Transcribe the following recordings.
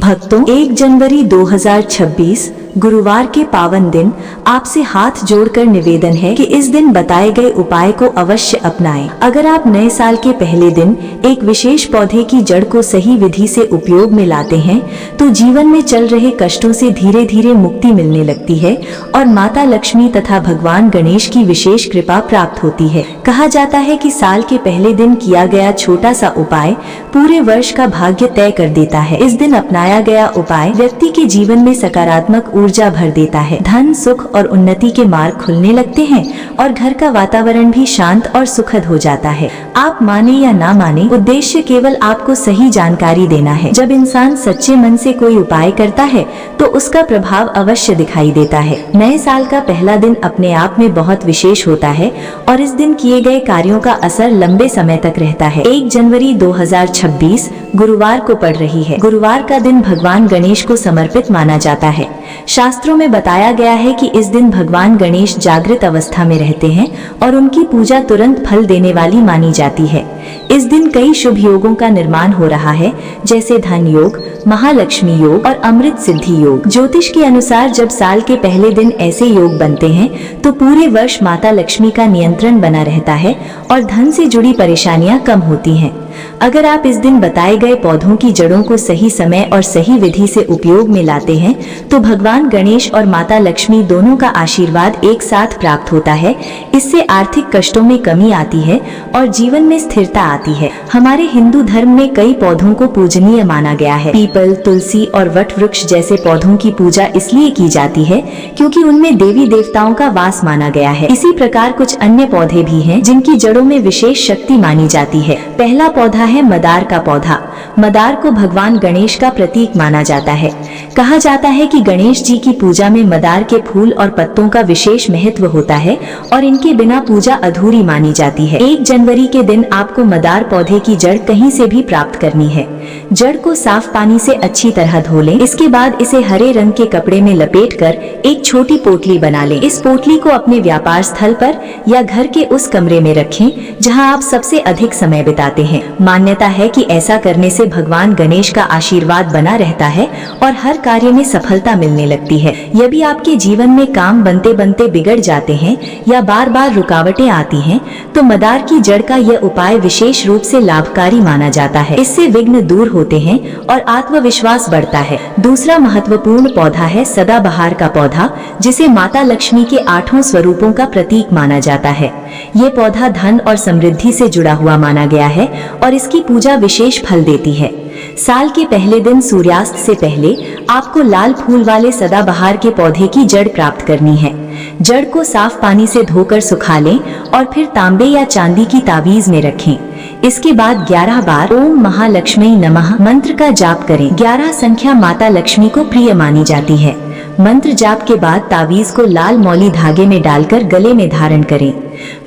भक्तों, 1 जनवरी 2026 गुरुवार के पावन दिन आपसे हाथ जोड़कर निवेदन है कि इस दिन बताए गए उपाय को अवश्य अपनाएं। अगर आप नए साल के पहले दिन एक विशेष पौधे की जड़ को सही विधि से उपयोग में लाते हैं तो जीवन में चल रहे कष्टों से धीरे धीरे मुक्ति मिलने लगती है और माता लक्ष्मी तथा भगवान गणेश की विशेष कृपा प्राप्त होती है। कहा जाता है कि साल के पहले दिन किया गया छोटा सा उपाय पूरे वर्ष का भाग्य तय कर देता है। इस दिन अपनाया गया उपाय व्यक्ति के जीवन में सकारात्मक ऊर्जा भर देता है, धन सुख और उन्नति के मार्ग खुलने लगते हैं और घर का वातावरण भी शांत और सुखद हो जाता है। आप माने या ना माने, उद्देश्य केवल आपको सही जानकारी देना है। जब इंसान सच्चे मन से कोई उपाय करता है तो उसका प्रभाव अवश्य दिखाई देता है। नए साल का पहला दिन अपने आप में बहुत विशेष होता है और इस दिन किए गए कार्यों का असर लंबे समय तक रहता है। 1 जनवरी 2026 गुरुवार को पड़ रही है। गुरुवार का दिन भगवान गणेश को समर्पित माना जाता है। शास्त्रों में बताया गया है कि इस दिन भगवान गणेश जागृत अवस्था में रहते हैं और उनकी पूजा तुरंत फल देने वाली मानी जाती है। इस दिन कई शुभ योगों का निर्माण हो रहा है, जैसे धन योग, महालक्ष्मी योग और अमृत सिद्धि योग। ज्योतिष के अनुसार जब साल के पहले दिन ऐसे योग बनते हैं तो पूरे वर्ष माता लक्ष्मी का नियंत्रण बना रहता है और धन से जुड़ी परेशानियां कम होती हैं। अगर आप इस दिन बताए गए पौधों की जड़ों को सही समय और सही विधि से उपयोग में लाते हैं तो भगवान गणेश और माता लक्ष्मी दोनों का आशीर्वाद एक साथ प्राप्त होता है। इससे आर्थिक कष्टों में कमी आती है और जीवन में स्थिरता आती है। हमारे हिंदू धर्म में कई पौधों को पूजनीय माना गया है। पीपल, तुलसी और वट वृक्ष जैसे पौधों की पूजा इसलिए की जाती है क्योंकि उनमें देवी देवताओं का वास माना गया है। इसी प्रकार कुछ अन्य पौधे भी हैं जिनकी जड़ों में विशेष शक्ति मानी जाती है। पहला पौधा है मदार का पौधा। मदार को भगवान गणेश का प्रतीक माना जाता है। कहा जाता है कि गणेश जी की पूजा में मदार के फूल और पत्तों का विशेष महत्व होता है और इनके बिना पूजा अधूरी मानी जाती है। 1 जनवरी के दिन आपको मदार पौधे की जड़ कहीं से भी प्राप्त करनी है। जड़ को साफ पानी से अच्छी तरह धो लें। इसके बाद इसे हरे रंग के कपड़े में लपेटकर एक छोटी पोटली बना लें। इस पोटली को अपने व्यापार स्थल पर या घर के उस कमरे में रखें जहां आप सबसे अधिक समय बिताते हैं। मान्यता है कि ऐसा करने से भगवान गणेश का आशीर्वाद बना रहता है और हर कार्य में सफलता मिलने लगती है। यदि आपके जीवन में काम बनते बनते बिगड़ जाते हैं या बार बार रुकावटें आती हैं, तो मदार की जड़ का यह उपाय विशेष रूप से लाभकारी माना जाता है। इससे विघ्न दूर होते हैं और आत्मविश्वास बढ़ता है। दूसरा महत्वपूर्ण पौधा है सदाबहार का पौधा, जिसे माता लक्ष्मी के 8 स्वरूपों का प्रतीक माना जाता है। ये पौधा धन और समृद्धि से जुड़ा हुआ माना गया है और इसकी पूजा विशेष फल देती है। साल के पहले दिन सूर्यास्त से पहले आपको लाल फूल वाले सदाबहार के पौधे की जड़ प्राप्त करनी है। जड़ को साफ पानी से धोकर सुखा लें और फिर तांबे या चांदी की ताबीज में रखें। इसके बाद 11 बार ओम महालक्ष्मी नमः मंत्र का जाप करें। 11 संख्या माता लक्ष्मी को प्रिय मानी जाती है। मंत्र जाप के बाद ताबीज को लाल मौली धागे में डालकर गले में धारण करें।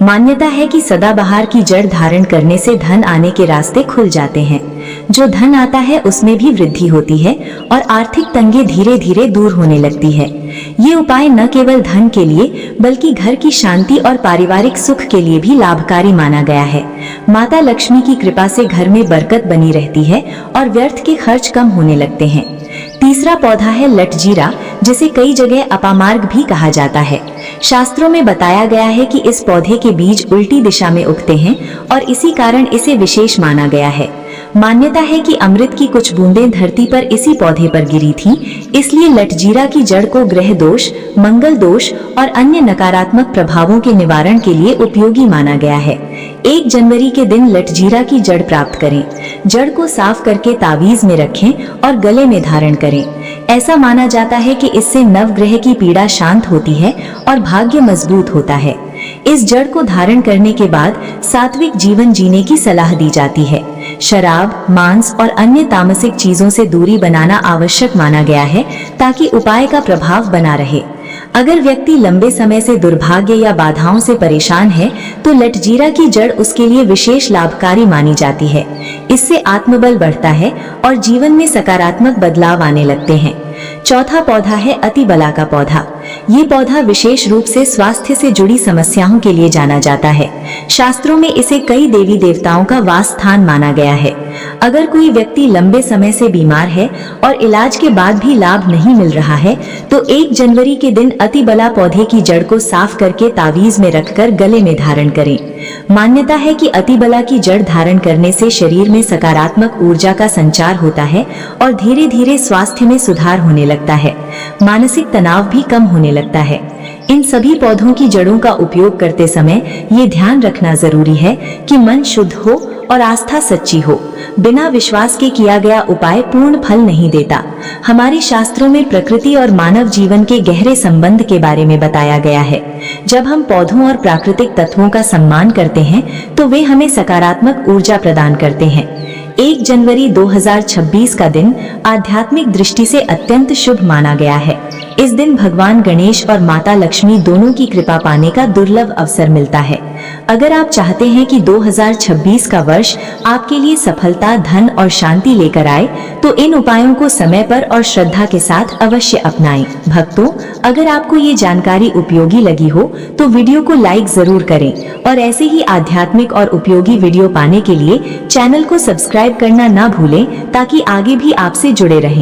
मान्यता है कि सदाबहार की जड़ धारण करने से धन आने के रास्ते खुल जाते हैं। जो धन आता है उसमें भी वृद्धि होती है और आर्थिक तंगी धीरे धीरे दूर होने लगती है। ये उपाय न केवल धन के लिए बल्कि घर की शांति और पारिवारिक सुख के लिए भी लाभकारी माना गया है। माता लक्ष्मी की कृपा से घर में बरकत बनी रहती है और व्यर्थ के खर्च कम होने लगते हैं। तीसरा पौधा है लटजीरा, जिसे कई जगह अपामार्ग भी कहा जाता है। शास्त्रों में बताया गया है कि इस पौधे के बीज उल्टी दिशा में उगते हैं और इसी कारण इसे विशेष माना गया है। मान्यता है कि अमृत की कुछ बूंदें धरती पर इसी पौधे पर गिरी थीं, इसलिए लटजीरा की जड़ को ग्रह दोष, मंगल दोष और अन्य नकारात्मक प्रभावों के निवारण के लिए उपयोगी माना गया है। 1 जनवरी के दिन लटजीरा की जड़ प्राप्त करें। जड़ को साफ करके तावीज में रखें और गले में धारण करें। ऐसा माना जाता है कि इससे नवग्रह की पीड़ा शांत होती है और भाग्य मजबूत होता है। इस जड़ को धारण करने के बाद सात्विक जीवन जीने की सलाह दी जाती है। शराब, मांस और अन्य तामसिक चीजों से दूरी बनाना आवश्यक माना गया है ताकि उपाय का प्रभाव बना रहे। अगर व्यक्ति लंबे समय से दुर्भाग्य या बाधाओं से परेशान है तो लटजीरा की जड़ उसके लिए विशेष लाभकारी मानी जाती है। इससे आत्मबल बढ़ता है और जीवन में सकारात्मक बदलाव आने लगते हैं। चौथा पौधा है अतिबला का पौधा। ये पौधा विशेष रूप से स्वास्थ्य से जुड़ी समस्याओं के लिए जाना जाता है। शास्त्रों में इसे कई देवी देवताओं का वास स्थान माना गया है। अगर कोई व्यक्ति लंबे समय से बीमार है और इलाज के बाद भी लाभ नहीं मिल रहा है तो 1 जनवरी के दिन अतिबला पौधे की जड़ को साफ करके तावीज में रखकर गले में धारण करें। मान्यता है कि अतिबला की जड़ धारण करने से शरीर में सकारात्मक ऊर्जा का संचार होता है और धीरे धीरे स्वास्थ्य में सुधार होने लगता है, मानसिक तनाव भी कम होने लगता है। इन सभी पौधों की जड़ों का उपयोग करते समय ये ध्यान रखना जरूरी है कि मन शुद्ध हो और आस्था सच्ची हो। बिना विश्वास के किया गया उपाय पूर्ण फल नहीं देता। हमारे शास्त्रों में प्रकृति और मानव जीवन के गहरे संबंध के बारे में बताया गया है। जब हम पौधों और प्राकृतिक तत्वों का सम्मान करते हैं तो वे हमें सकारात्मक ऊर्जा प्रदान करते हैं। 1 जनवरी 2026 का दिन आध्यात्मिक दृष्टि से अत्यंत शुभ माना गया है। इस दिन भगवान गणेश और माता लक्ष्मी दोनों की कृपा पाने का दुर्लभ अवसर मिलता है। अगर आप चाहते हैं कि 2026 का वर्ष आपके लिए सफलता, धन और शांति लेकर आए तो इन उपायों को समय पर और श्रद्धा के साथ अवश्य अपनाएं। भक्तों, अगर आपको ये जानकारी उपयोगी लगी हो तो वीडियो को लाइक जरूर करें और ऐसे ही आध्यात्मिक और उपयोगी वीडियो पाने के लिए चैनल को सब्सक्राइब करना ना भूलें ताकि आगे भी आपसे जुड़े रहें।